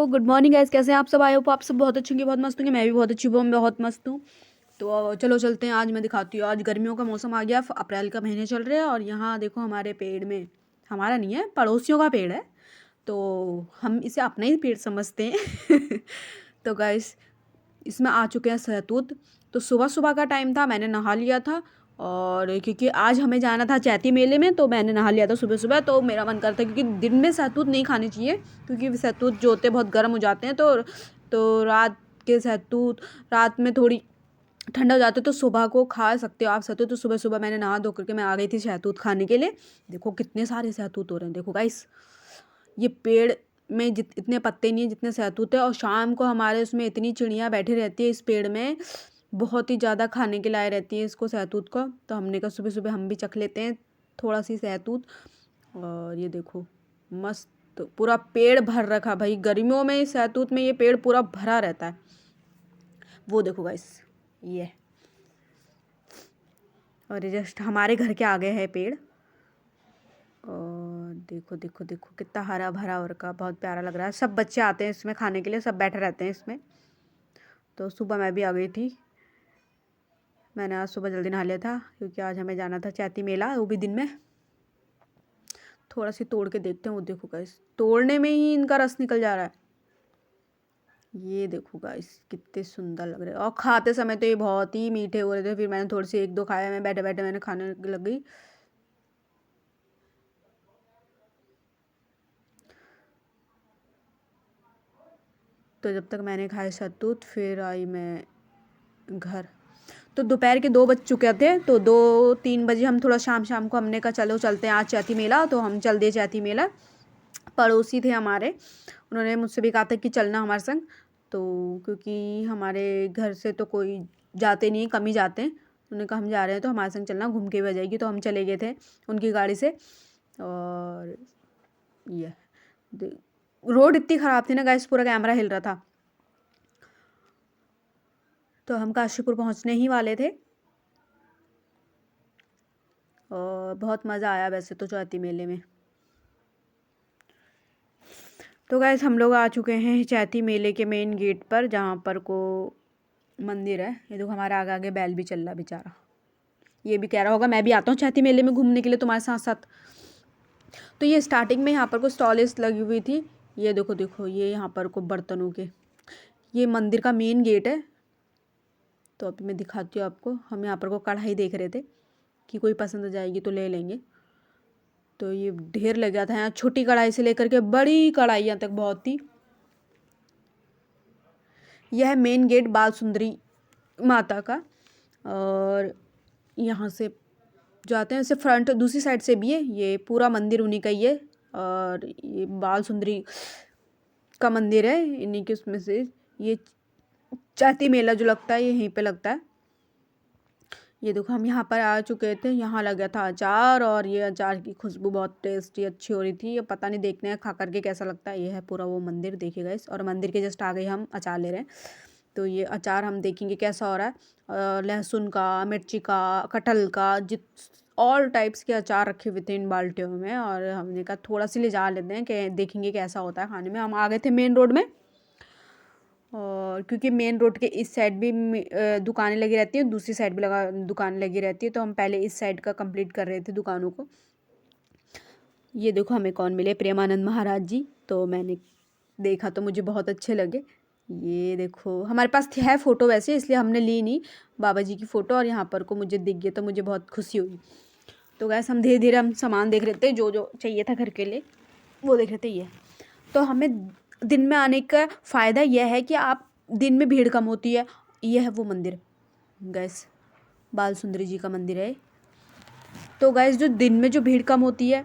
Good morning guys, कैसे हैं आप सब? आए हो आप सब बहुत अच्छे होंगे, बहुत मस्त होंगे। मैं भी बहुत अच्छी हूँ, मैं बहुत मस्त हूँ। तो चलो चलते हैं। आज मैं दिखाती हूँ। आज गर्मियों का मौसम आ गया, अप्रैल का महीने चल रहे हैं और यहाँ देखो हमारे पेड़ में, हमारा नहीं है, पड़ोसियों का पेड़ है, तो हम इसे अपना ही पेड़ समझते हैं। तो गाइस इसमें आ चुके हैं सहतूत। तो सुबह सुबह का टाइम था, मैंने नहा लिया था। और क्योंकि आज हमें जाना था चैती मेले में, तो मैंने नहा लिया था सुबह सुबह। तो मेरा मन करता है, क्योंकि दिन में सहतूत नहीं खाने चाहिए, क्योंकि सहतूत जो होते हैं बहुत गर्म हो जाते हैं। तो रात के सहतूत रात में थोड़ी ठंडा हो जाते, तो सुबह को खा सकते हो आप सहतूत। तो सुबह सुबह मैंने नहा धो करके मैं आ गई थी सहतूत खाने के लिए। देखो कितने सारे सहतूत हो रहे हैं, देखो गाइस। ये पेड़ में इतने पत्ते नहीं है जितने सहतूत है। और शाम को हमारे उसमें इतनी चिड़ियाँ बैठी रहती है इस पेड़ में, बहुत ही ज़्यादा खाने के लाए रहती है इसको, सहतूत को। तो हमने कहा सुबह सुबह हम भी चख लेते हैं थोड़ा सी सहतूत। और ये देखो मस्त पूरा पेड़ भर रखा भाई। गर्मियों में सहतूत में ये पेड़ पूरा भरा रहता है। वो देखो गाइस, ये और ये जस्ट हमारे घर के आगे है पेड़। और देखो देखो देखो कितना हरा भरा और का, बहुत प्यारा लग रहा है। सब बच्चे आते हैं इसमें खाने के लिए, सब बैठे रहते हैं इसमें। तो सुबह मैं भी आ गई थी। मैंने आज सुबह जल्दी नहा लिया था, क्योंकि आज हमें जाना था चैती मेला, वो भी दिन में। थोड़ा सी तोड़ के देखते हैं। वो देखो गाइस, तोड़ने में ही इनका रस निकल जा रहा है। ये देखो गाइस कितने सुंदर लग रहे हैं। और खाते समय तो ये बहुत ही मीठे हो रहे थे। फिर मैंने थोड़ी सी एक दो खाया, मैं बैठे बैठे मैंने खाने लग गई। तो जब तक मैंने खाए शतूत, फिर आई मैं घर। तो दोपहर के 2 बज चुके थे। तो 2-3 बजे हम थोड़ा शाम शाम को हमने कहा चलो चलते हैं आज चैती मेला। तो हम चल दिए चैती मेला। पड़ोसी थे हमारे, उन्होंने मुझसे भी कहा था कि चलना हमारे संग। तो क्योंकि हमारे घर से तो कोई जाते नहीं, कम ही जाते हैं। उन्होंने कहा हम जा रहे हैं तो हमारे संग चलना, घूम के भी आ जाएगी। तो हम चले गए थे उनकी गाड़ी से। और ये रोड इतनी ख़राब थी ना गाइस, पूरा कैमरा हिल रहा था। तो हम काशीपुर पहुंचने ही वाले थे। और बहुत मज़ा आया वैसे तो चैती मेले में। तो गाइस हम लोग आ चुके हैं चैती मेले के मेन गेट पर, जहाँ पर को मंदिर है। ये देखो हमारे आगे आगे बैल भी चल रहा बेचारा। ये भी कह रहा होगा मैं भी आता हूँ चैती मेले में घूमने के लिए तुम्हारे साथ साथ। तो ये स्टार्टिंग में यहाँ पर को स्टॉलेस लगी हुई थी। ये देखो देखो, ये यहाँ पर को बर्तनों के, ये मंदिर का मेन गेट है। तो अभी मैं दिखाती हूँ आपको। हम यहाँ पर को कढ़ाई देख रहे थे कि कोई पसंद आ जाएगी तो ले लेंगे। तो ये ढेर लगा था यहाँ, छोटी कढ़ाई से लेकर के बड़ी कढ़ाइयाँ तक बहुत थी। यह है मेन गेट बाल सुंदरी माता का। और यहाँ से जाते हैं, ऐसे फ्रंट दूसरी साइड से भी है। ये पूरा मंदिर उन्हीं का ही है। और ये बाल सुंदरी का मंदिर है इन्हीं के उसमें से। ये चैती मेला जो लगता है ये यहीं पे लगता है। ये देखो हम यहाँ पर आ चुके थे। यहाँ लगा था अचार, और ये अचार की खुशबू बहुत टेस्टी अच्छी हो रही थी। ये पता नहीं, देखने खा करके कैसा लगता है। ये है पूरा वो मंदिर, देखिएगा इस। और मंदिर के जस्ट आगे हम अचार ले रहे हैं। तो ये अचार हम देखेंगे कैसा हो रहा है। लहसुन का, मिर्ची का, कटहल का, ऑल टाइप्स के अचार रखे हुए थे इन बाल्टियों में। और हमने कहा थोड़ा सी ले जा लेते हैं कि देखेंगे कैसा होता है खाने में। हम आ गए थे मेन रोड में। और क्योंकि मेन रोड के इस साइड भी दुकानें लगी रहती हैं, दूसरी साइड भी दुकानें लगी रहती है। तो हम पहले इस साइड का कंप्लीट कर रहे थे दुकानों को। ये देखो हमें कौन मिले, प्रेमानंद महाराज जी। तो मैंने देखा तो मुझे बहुत अच्छे लगे। ये देखो हमारे पास है फ़ोटो वैसे, इसलिए हमने ली नहीं बाबा जी की फ़ोटो। और यहाँ पर को मुझे दिख गया तो मुझे बहुत खुशी हुई। तो गैस हम धीरे धीरे हम सामान देख रहे थे, जो जो चाहिए था घर के लिए वो देख रहे थे। ये तो हमें दिन में आने का फ़ायदा यह है कि आप दिन में भीड़ कम होती है। यह है वो मंदिर गैस, बाल सुंदरी जी का मंदिर है। तो गैस जो दिन में जो भीड़ कम होती है,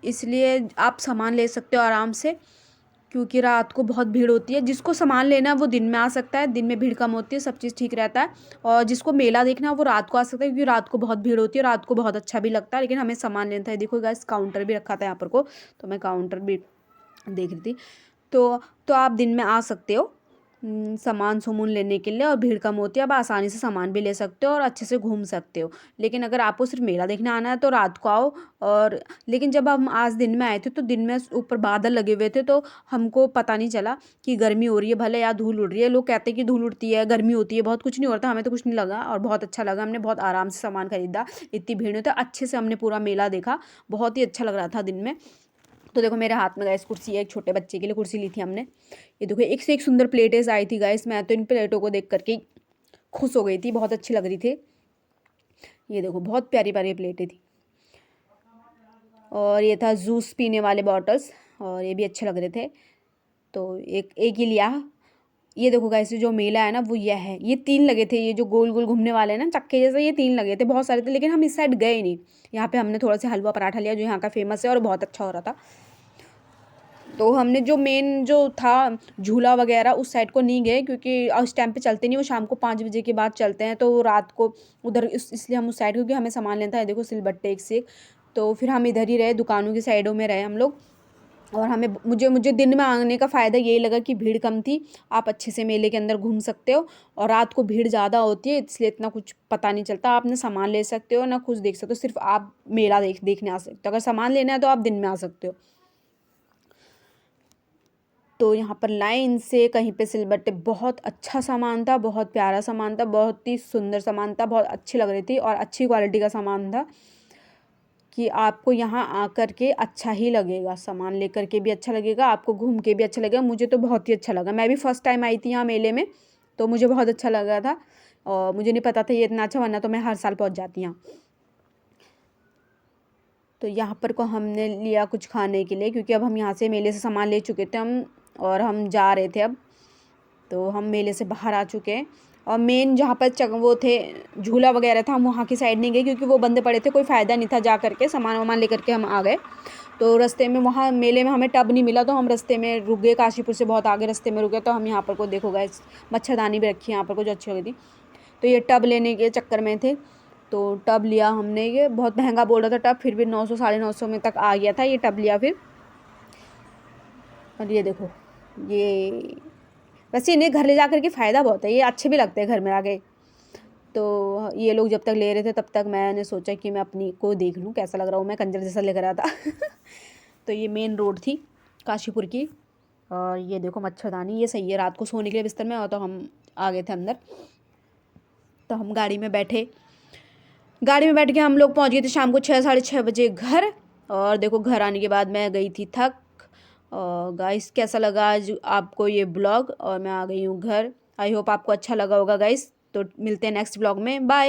इसलिए आप सामान ले सकते हो आराम से। क्योंकि रात को बहुत भीड़ होती है, जिसको सामान लेना है वो दिन में आ सकता है, दिन में भीड़ कम होती है, सब चीज़ ठीक रहता है। और जिसको मेला देखना है वो रात को आ सकता है, क्योंकि रात को बहुत भीड़ होती है, रात को बहुत अच्छा भी लगता है। लेकिन हमें सामान लेना था। देखो गैस काउंटर भी रखा था यहाँ पर को, तो मैं काउंटर भी देख रही थी। तो आप दिन में आ सकते हो, सामान सुमून लेने के लिए, और भीड़ कम होती है, आप आसानी से सामान भी ले सकते हो और अच्छे से घूम सकते हो। लेकिन अगर आपको सिर्फ मेला देखने आना है तो रात को आओ। और लेकिन जब हम आज दिन में आए थे तो दिन में ऊपर बादल लगे हुए थे, तो हमको पता नहीं चला कि गर्मी हो रही है भले या धूल उड़ रही है। लोग कहते हैं कि धूल उड़ती है, गर्मी होती है, बहुत कुछ नहीं होता, हमें तो कुछ नहीं लगा और बहुत अच्छा लगा। हमने बहुत आराम से सामान खरीदा, इतनी भीड़ नहीं था, अच्छे से हमने पूरा मेला देखा, बहुत ही अच्छा लग रहा था दिन में। तो देखो मेरे हाथ में गाइस कुर्सी है, एक छोटे बच्चे के लिए कुर्सी ली थी हमने। ये देखो एक से एक सुंदर प्लेटें आई थी गाइस, मैं तो इन प्लेटों को देख करके खुश हो गई थी, बहुत अच्छी लग रही थी। ये देखो बहुत प्यारी प्यारी प्लेटें थी। और ये था जूस पीने वाले बॉटल्स, और ये भी अच्छे लग रहे थे, तो एक ही लिया। ये देखो गाइस जो मेला है ना वो यह है, ये 3 लगे थे, ये जो गोल गोल घूमने वाले हैं ना चक्के जैसे, ये 3 लगे थे, बहुत सारे थे, लेकिन हम इस साइड गए नहीं। यहाँ पे हमने थोड़ा सा हलवा पराठा लिया जो यहाँ का फेमस है और बहुत अच्छा हो रहा था। तो हमने जो मेन जो था झूला वगैरह उस साइड को नहीं गए, क्योंकि उस टाइम पे चलते नहीं, वो शाम को 5 बजे के बाद चलते हैं, तो रात को उधर इसलिए हम उस साइड, क्योंकि हमें सामान लेना था। देखो सिलबट्टे एक से एक, तो फिर हम इधर ही रहे, दुकानों की साइडों में रहे हम लोग। और हमें मुझे दिन में आने का फ़ायदा यही लगा कि भीड़ कम थी, आप अच्छे से मेले के अंदर घूम सकते हो। और रात को भीड़ ज़्यादा होती है इसलिए इतना कुछ पता नहीं चलता, आप ना सामान ले सकते हो ना कुछ देख सकते हो, सिर्फ आप मेला देखने आ सकते हो। अगर सामान लेना है तो आप दिन में आ सकते हो। तो यहाँ पर लाइन से कहीं पे सिलबट्टे, बहुत अच्छा सामान था, बहुत प्यारा सामान था, बहुत ही सुंदर सामान था, बहुत अच्छी लग रही थी और अच्छी क्वालिटी का सामान था कि आपको यहाँ आकर के अच्छा ही लगेगा, सामान लेकर के भी अच्छा लगेगा, आपको घूम के भी अच्छा लगेगा। मुझे तो बहुत ही अच्छा लगा, मैं भी फर्स्ट टाइम आई थी यहाँ मेले में, तो मुझे बहुत अच्छा लगा था और मुझे नहीं पता था ये इतना अच्छा, वरना तो मैं हर साल पहुँच जाती यहाँ। तो यहाँ पर को हमने लिया कुछ खाने के लिए, क्योंकि अब हम यहाँ से मेले से सामान ले चुके थे हम, और हम जा रहे थे अब, तो हम मेले से बाहर आ चुके हैं। और मेन जहाँ पर वो थे झूला वगैरह था, हम वहाँ की साइड नहीं गए क्योंकि वो बंद पड़े थे, कोई फ़ायदा नहीं था जा करके, सामान वामान लेकर के हम आ गए। तो रास्ते में वहाँ मेले में हमें टब नहीं मिला, तो हम रास्ते में रुक गए, काशीपुर से बहुत आगे रास्ते में रुके, तो हम यहाँ पर को देखो गए, मच्छरदानी भी रखी यहाँ पर को जो अच्छी लगी थी, तो ये टब लेने के चक्कर में थे, तो टब लिया हमने। ये बहुत महंगा बोल रहा था टब, फिर भी 900 950 में तक आ गया था ये टब लिया फिर। और ये देखो ये, वैसे इन्हें घर ले जा कर के फ़ायदा बहुत है, ये अच्छे भी लगते हैं घर में आके। तो ये लोग जब तक ले रहे थे तब तक मैंने सोचा कि मैं अपनी को देख लूँ कैसा लग रहा हूँ, मैं कंजर जैसा लग रहा था। तो ये मेन रोड थी काशीपुर की। और ये देखो मच्छरदानी, ये सही है रात को सोने के लिए बिस्तर में, और तो हम आ गए थे अंदर। तो हम गाड़ी में बैठ के हम लोग पहुँच गए थे शाम को 6 साढ़े 6 बजे घर। और देखो घर आने के बाद मैं गई थी थक। और गाइस कैसा लगा आज आपको ये ब्लॉग, और मैं आ गई हूँ घर। आई होप आपको अच्छा लगा होगा गाइस, तो मिलते हैं नेक्स्ट ब्लॉग में, बाय।